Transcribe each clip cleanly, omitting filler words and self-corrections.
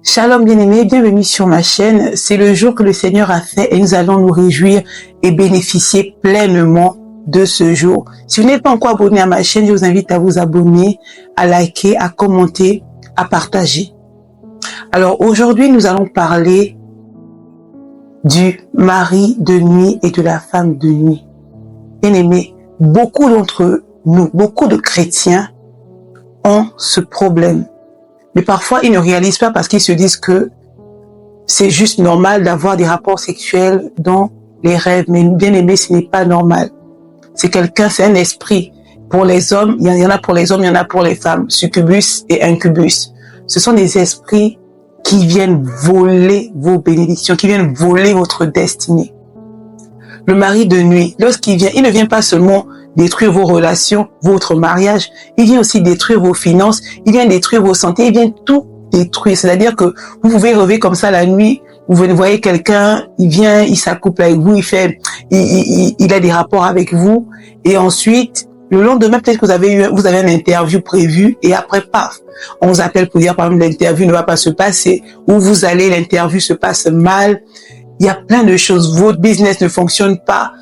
Shalom bien-aimés, bienvenue sur ma chaîne. C'est le jour que le Seigneur a fait et nous allons nous réjouir et bénéficier pleinement de ce jour. Si vous n'êtes pas encore abonné à ma chaîne, je vous invite à vous abonner, à liker, à commenter, à partager. Alors aujourd'hui, nous allons parler du mari de nuit et de la femme de nuit. Bien-aimés, beaucoup d'entre nous, beaucoup de chrétiens ont ce problème. Mais parfois, ils ne réalisent pas parce qu'ils se disent que c'est juste normal d'avoir des rapports sexuels dans les rêves. Mais bien aimé, ce n'est pas normal. C'est un esprit. Pour les hommes, il y en a pour les hommes, il y en a pour les femmes. Succubus et incubus. Ce sont des esprits qui viennent voler vos bénédictions, qui viennent voler votre destinée. Le mari de nuit, lorsqu'il vient, il ne vient pas seulement détruire vos relations, votre mariage, il vient aussi détruire vos finances, il vient détruire vos santé, il vient tout détruire. C'est-à-dire que vous pouvez rêver comme ça la nuit, vous voyez quelqu'un, il vient, il s'accouple avec vous, il a des rapports avec vous, et ensuite, le lendemain, peut-être que vous avez une interview prévue, et après, paf, on vous appelle pour dire, par exemple, l'interview ne va pas se passer, où vous allez, l'interview se passe mal. Il y a plein de choses, votre business ne fonctionne pas.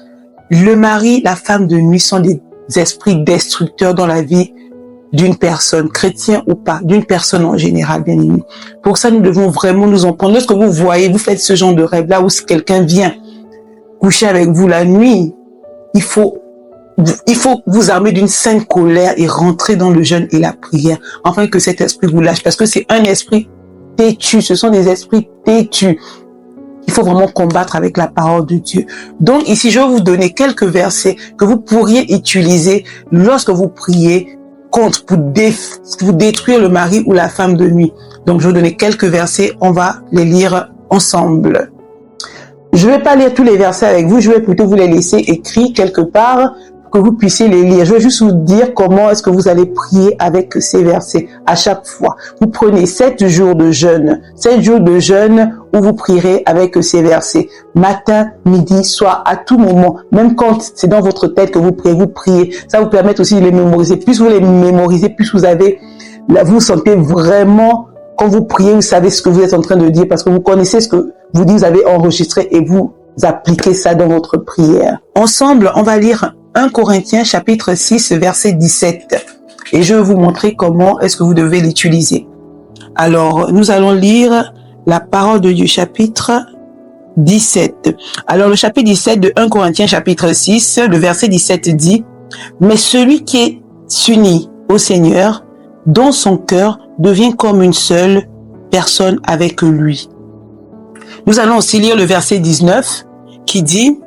Le mari, la femme de nuit sont des esprits destructeurs dans la vie d'une personne, chrétien ou pas, d'une personne en général, bien aimé. Pour ça, nous devons vraiment nous en prendre. Lorsque vous voyez, vous faites ce genre de rêve-là où quelqu'un vient coucher avec vous la nuit, il faut vous armer d'une sainte colère et rentrer dans le jeûne et la prière, afin que cet esprit vous lâche, parce que c'est un esprit têtu, ce sont des esprits têtus. Il faut vraiment combattre avec la parole de Dieu. Donc ici, je vais vous donner quelques versets que vous pourriez utiliser lorsque vous priez contre pour détruire le mari ou la femme de nuit. Donc je vais vous donner quelques versets, on va les lire ensemble. Je ne vais pas lire tous les versets avec vous, je vais plutôt vous les laisser écrits quelque part que vous puissiez les lire. Je vais juste vous dire comment est-ce que vous allez prier avec ces versets à chaque fois. Vous prenez 7 jours de jeûne, 7 jours de jeûne où vous prierez avec ces versets. Matin, midi, soir, à tout moment. Même quand c'est dans votre tête que vous priez. Ça vous permet aussi de les mémoriser. Plus vous les mémorisez, plus vous sentez vraiment, quand vous priez, vous savez ce que vous êtes en train de dire parce que vous connaissez ce que vous dites, vous avez enregistré et vous appliquez ça dans votre prière. Ensemble, on va lire 1 Corinthiens chapitre 6 verset 17 et je vais vous montrer comment est-ce que vous devez l'utiliser. Alors, nous allons lire la parole de Dieu chapitre 17. Alors, le chapitre 17 de 1 Corinthiens chapitre 6, le verset 17 dit: mais celui qui est uni au Seigneur, dans son cœur, devient comme une seule personne avec lui. Nous allons aussi lire le verset 19 qui dit: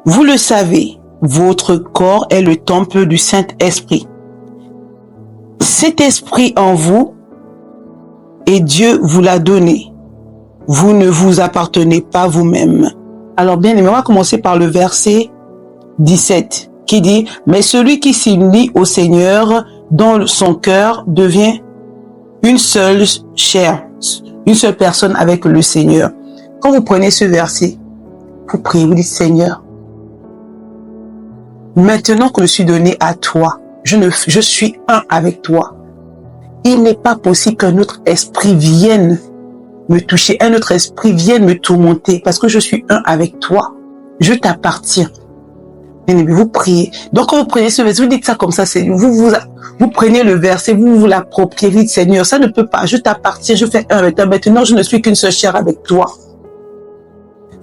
vous le savez, votre corps est le temple du Saint-Esprit. Cet esprit en vous, et Dieu vous l'a donné. Vous ne vous appartenez pas vous-même. Alors bien aimé, on va commencer par le verset 17 qui dit: mais celui qui s'unit au Seigneur dans son cœur devient une seule chair, une seule personne avec le Seigneur. Quand vous prenez ce verset, vous priez, vous dites: Seigneur, maintenant que je suis donné à toi, je suis un avec toi. Il n'est pas possible qu'un autre esprit vienne me toucher, un autre esprit vienne me tourmenter, parce que je suis un avec toi. Je t'appartiens. Vous priez. Donc quand vous prenez ce verset, vous dites ça comme ça, vous prenez le verset, vous l'appropriez, vous dites: Seigneur, ça ne peut pas, je t'appartiens, je fais un avec toi. Maintenant, je ne suis qu'une seule chair avec toi.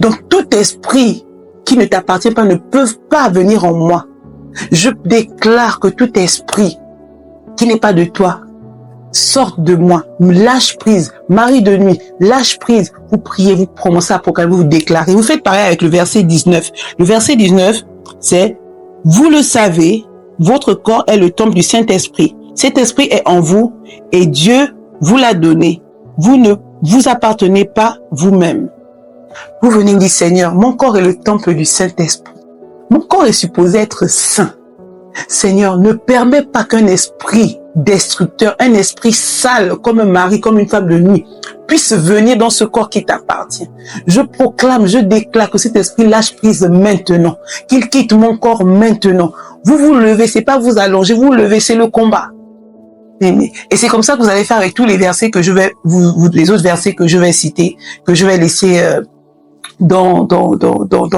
Donc tout esprit qui ne t'appartient pas ne peuvent pas venir en moi. Je déclare que tout esprit qui n'est pas de toi sorte de moi, lâche prise. Mari de nuit, lâche prise. Vous priez, vous prononcez à proclamer, vous déclarez. Vous faites pareil avec le verset 19. Le verset 19, c'est: vous le savez, votre corps est le temple du Saint-Esprit. Cet esprit est en vous et Dieu vous l'a donné. Vous ne vous appartenez pas vous-même. Vous venez dire: Seigneur, mon corps est le temple du Saint-Esprit. Mon corps est supposé être saint. Seigneur, ne permets pas qu'un esprit destructeur, un esprit sale, comme un mari, comme une femme de nuit, puisse venir dans ce corps qui t'appartient. Je proclame, je déclare que cet esprit lâche prise maintenant, qu'il quitte mon corps maintenant. Vous vous levez, c'est pas vous allonger, vous levez, c'est le combat. Aimé. Et c'est comme ça que vous allez faire avec tous les versets que je vais, les autres versets que je vais citer, que je vais laisser dans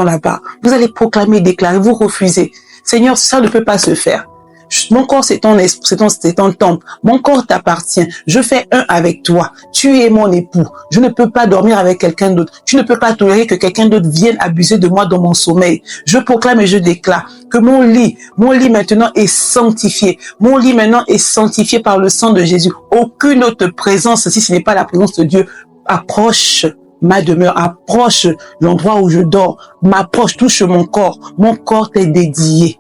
la barre. Vous allez proclamer, déclarer, vous refusez. Seigneur, ça ne peut pas se faire. Mon corps, c'est ton esprit, c'est ton temple. Mon corps t'appartient. Je fais un avec toi. Tu es mon époux. Je ne peux pas dormir avec quelqu'un d'autre. Tu ne peux pas tolérer que quelqu'un d'autre vienne abuser de moi dans mon sommeil. Je proclame et je déclare que mon lit maintenant est sanctifié. Mon lit maintenant est sanctifié par le sang de Jésus. Aucune autre présence, si ce n'est pas la présence de Dieu, approche ma demeure, approche l'endroit où je dors, m'approche, touche mon corps. Mon corps t'est dédié.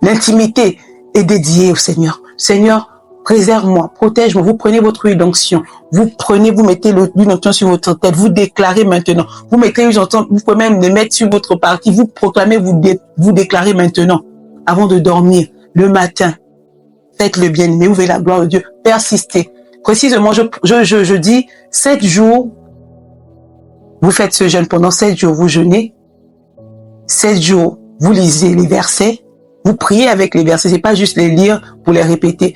L'intimité est dédiée au Seigneur. Seigneur, préserve-moi, protège-moi. Vous prenez votre huile d'onction. Vous mettez l'huile d'onction sur votre tête. Vous déclarez maintenant. Vous mettez l'huile d'onction. Vous pouvez même le mettre sur votre partie. Vous proclamez, vous déclarez maintenant. Avant de dormir, le matin. Faites le bien-aimé. Ouvrez la gloire de Dieu. Persistez. Précisément, je dis 7 jours. Vous faites ce jeûne pendant 7 jours. Vous jeûnez. 7 jours. Vous lisez les versets. Vous priez avec les versets, c'est pas juste les lire pour les répéter.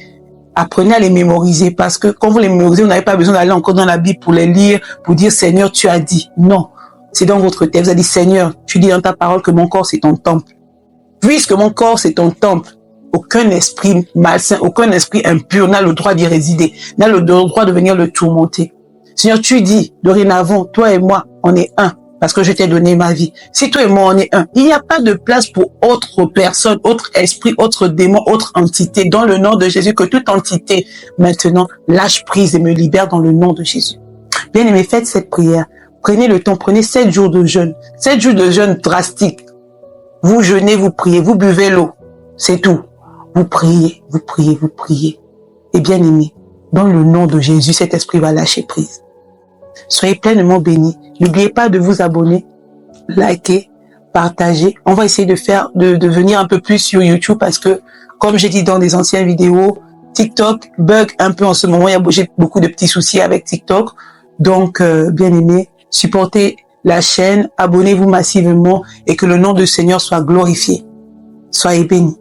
Apprenez à les mémoriser parce que quand vous les mémorisez, vous n'avez pas besoin d'aller encore dans la Bible pour les lire, pour dire Seigneur, tu as dit. Non, c'est dans votre tête. Vous avez dit Seigneur, tu dis dans ta parole que mon corps c'est ton temple. Puisque mon corps c'est ton temple, aucun esprit malsain, aucun esprit impur n'a le droit d'y résider, n'a le droit de venir le tourmenter. Seigneur, tu dis, dorénavant, toi et moi, on est un. Parce que je t'ai donné ma vie. Si toi et moi, on est un, il n'y a pas de place pour autre personne, autre esprit, autre démon, autre entité. Dans le nom de Jésus, que toute entité, maintenant, lâche prise et me libère dans le nom de Jésus. Bien aimé, faites cette prière. Prenez le temps, prenez 7 jours de jeûne. 7 jours de jeûne drastique. Vous jeûnez, vous priez, vous buvez l'eau. C'est tout. Vous priez, vous priez, vous priez. Et bien aimé, dans le nom de Jésus, cet esprit va lâcher prise. Soyez pleinement bénis. N'oubliez pas de vous abonner, liker, partager. On va essayer de venir un peu plus sur YouTube parce que, comme j'ai dit dans des anciennes vidéos, TikTok bug un peu en ce moment. J'ai beaucoup de petits soucis avec TikTok. Donc, bien aimé, supportez la chaîne, abonnez-vous massivement et que le nom du Seigneur soit glorifié. Soyez bénis.